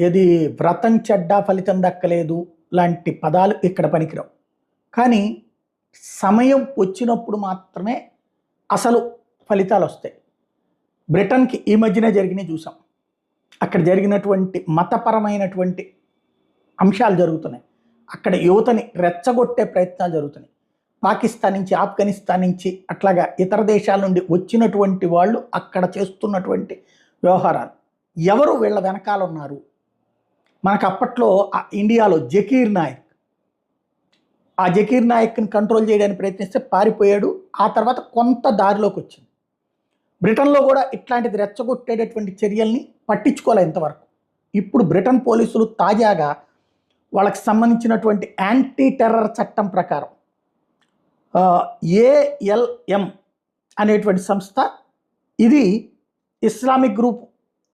ఏది వ్రతం చెడ్డ ఫలితం దక్కలేదు లాంటి పదాలు ఇక్కడ పనికిరావు. కానీ సమయం వచ్చినప్పుడు మాత్రమే అసలు ఫలితాలు వస్తాయి. బ్రిటన్కి ఈ మధ్యనే జరిగినాయి చూసాం. అక్కడ జరిగినటువంటి మతపరమైనటువంటి అంశాలు జరుగుతున్నాయి. అక్కడ యువతని రెచ్చగొట్టే ప్రయత్నాలు జరుగుతున్నాయి. పాకిస్తాన్ నుంచి, ఆఫ్ఘనిస్తాన్ నుంచి, అట్లాగా ఇతర దేశాల నుండి వచ్చినటువంటి వాళ్ళు అక్కడ చేస్తున్నటువంటి వ్యవహారాలు, ఎవరు వీళ్ళ వెనకాల ఉన్నారు? మనకు అప్పట్లో ఇండియాలో జకీర్ నాయక్, ఆ జకీర్ నాయక్ని కంట్రోల్ చేయడానికి ప్రయత్నిస్తే పారిపోయాడు. ఆ తర్వాత కొంత దారిలోకి వచ్చింది. బ్రిటన్లో కూడా ఇట్లాంటిది రెచ్చగొట్టేటటువంటి చర్యల్ని పట్టించుకోలే ఇంతవరకు. ఇప్పుడు బ్రిటన్ పోలీసులు తాజాగా వాళ్ళకి సంబంధించినటువంటి యాంటీ టెర్రర్ చట్టం ప్రకారం ALM అనేటువంటి సంస్థ, ఇది ఇస్లామిక్ గ్రూప్